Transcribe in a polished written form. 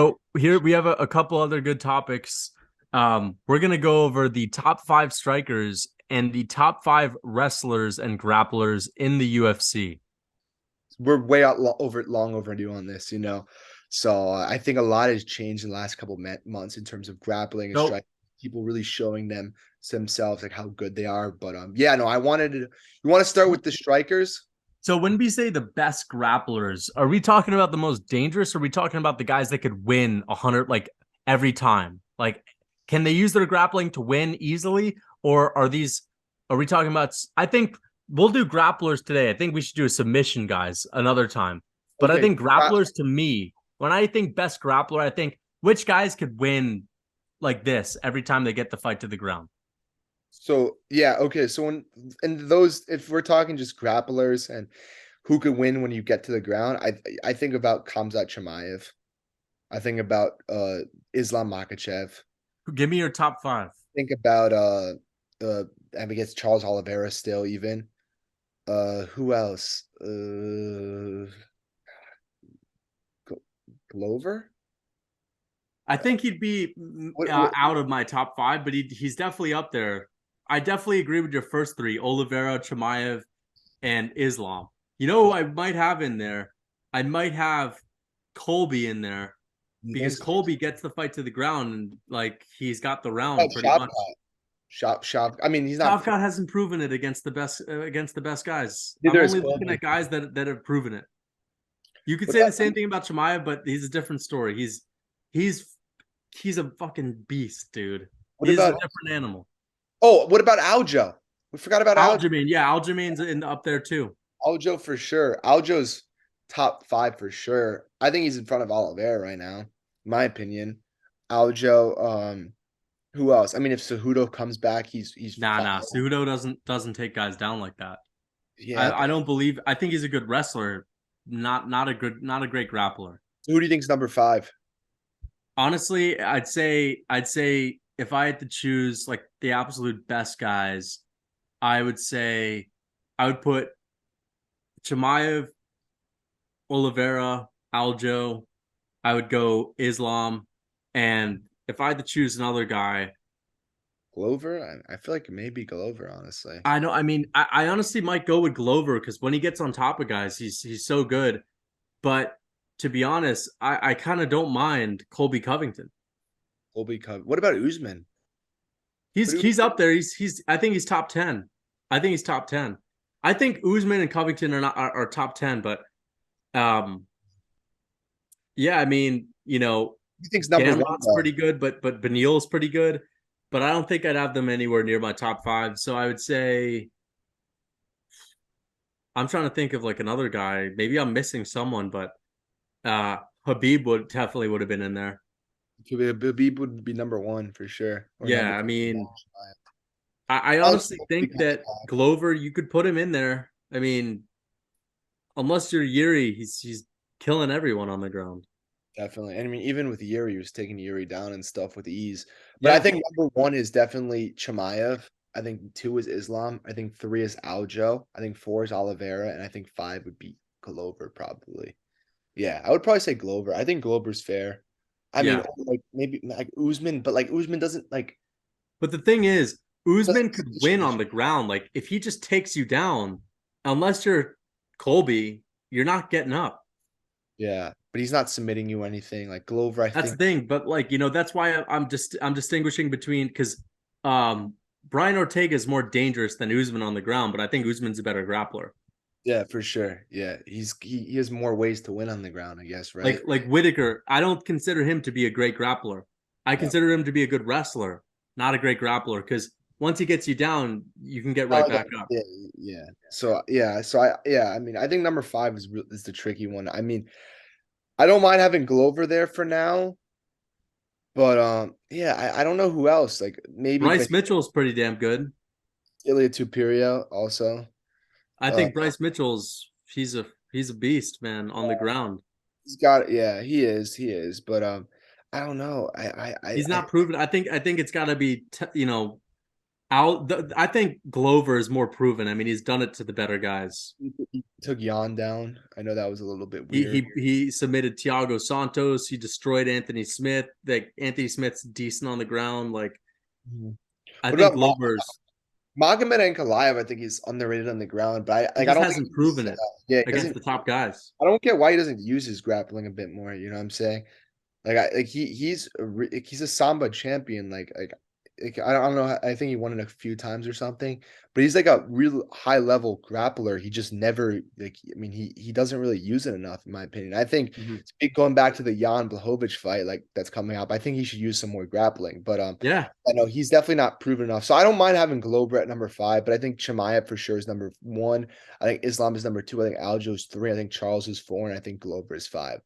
So here we have a couple other good topics. We're gonna go over the top five strikers and the top five wrestlers and grapplers in the UFC. We're way out long overdue on this, you know. So I think a lot has changed in the last couple months in terms of grappling and So striking. People really showing themselves like how good they are. But yeah, no, I wanted to. You want to start with the strikers? so when we say the best grapplers, are we talking about the most dangerous? Or are we talking about the guys that could win 100 like every time? Like, can they use their grappling to win easily, or are we talking about? I think we'll do grapplers today. I think we should do a submission, guys, another time. But I Okay, think grapplers to me, when I think best grappler, I think which guys could win like this every time they get the fight to the ground. so yeah, okay. So when and those, if we're talking just grapplers and who could win when you get to the ground, I think about Khamzat Chimaev. I think about Islam Makhachev. Give me your top five. Think about I guess Charles Oliveira still even. Who else? Glover? I think he'd be What out of my top five, but he's definitely up there. I definitely agree with your first three: Oliveira, Chimaev, and Islam. You know who I might have in there? I might have Colby in there do you because think? Colby gets the fight to the ground and like he's got the Oh, round pretty much. Shavkat. Shop. I mean, he's not. Shavkat hasn't proven it against the best guys. I'm Neither is only looking Colby. at guys that have proven it. You could What say the about same thing about Chimaev, but he's a different story. He's he's a fucking beast, dude. what He's a about? different animal. Oh, what about Aljo? We forgot about Aljo. Aljamain, yeah, Aljamain's up there too. Aljo for sure. Aljo's top five for sure. I think he's in front of Oliveira right now, in my opinion. Aljo. Who else? I mean, if Cejudo comes back, he's Nah, fine. nah. Cejudo doesn't take guys down like that. Yeah, I but don't believe. I think he's a good wrestler, not a great grappler. who do you think's number five? Honestly, I'd say if I had to choose like the absolute best guys, I would say I would put Chimaev, Oliveira, Aljo. I would go Islam, and if I had to choose another guy, Glover? I feel like it may be Glover, honestly. I know. I mean, I honestly might go with Glover because when he gets on top of guys, he's so good. But to be honest, I kind of don't mind Colby Covington. Colby Cove. What about Usman? He's Put he's up there. He's I think he's top 10. I think he's top 10. I think Usman and Covington are not are top 10, but um yeah, I mean, Who think's number one Gamrot's though? pretty good, but Beneil's pretty good. But I don't think I'd have them anywhere near my top five. So I would say I'm trying to think of like another guy. Maybe I'm missing someone, but uh Habib would have been in there. Habib would be number one for sure, or Yeah, number I two. mean, I Oh, honestly think that Glover, you could put him in there. I mean, unless you're Yuri, he's killing everyone on the ground. definitely. And I mean, even with Yuri, he was taking Yuri down and stuff with ease. But I Yeah. think number one is definitely Chimaev. I think two is Islam. I think three is Aljo. I think four is Oliveira, and I think five would be Glover probably. Yeah, I would probably say Glover. I think Glover's fair. I mean, Yeah. or like maybe like Usman, but like Usman doesn't like But the thing is, doesn't Usman could win on the ground. Like if he just takes you down, unless you're Colby, you're not getting up. yeah, but he's not submitting you anything. Like Glover, I That's the think. thing. But like, that's why I'm distinguishing between because um Brian Ortega is more dangerous than Usman on the ground, but I think Usman's a better grappler. Yeah, for sure. Yeah, he has more ways to win on the ground, I guess, right? Like Whitaker, I don't consider him to be a great grappler. I No, consider him to be a good wrestler, not a great grappler. Because once he gets you down, you can get not right like back up. yeah, yeah. So yeah, so I yeah, I mean, I think number five is the tricky one. I mean, I don't mind having Glover there for now, but yeah, I don't know who else. Like maybe Bryce Mitchell's pretty damn good. Ilya Tuperia also. I Uh, think Bryce Mitchell's he's a beast, man, on the ground. he's got yeah, he is, but I don't know. He's not proven. I think it's got to be I think Glover is more proven. I mean, he's done it to the better guys. He took Jan down. I know that was a little bit He weird. he he submitted Thiago Santos. He destroyed Anthony Smith. Like Anthony Smith's decent on the ground. Like Mhm. I What think about Glover's Magomed Ankalaev? I think he's underrated on the ground, but he I just don't think hasn't proven it yeah, he against doesn't. the top guys. I don't get why he doesn't use his grappling a bit more. You know what I'm saying? He's a Samba champion. I don't know. I think he won it a few times or something. But he's like a real high level grappler. He just never like. I mean, he doesn't really use it enough, in my opinion. I think Mhm. going back to the Jan Blachowicz fight, like that's coming up. I think he should use some more grappling. But Yeah, I know he's definitely not proven enough. So I don't mind having Glover at number 5, but I think Chimaev for sure is number 1. I think Islam is number 2. I think Aljo is 3. I think Charles is 4, and I think Glover is 5.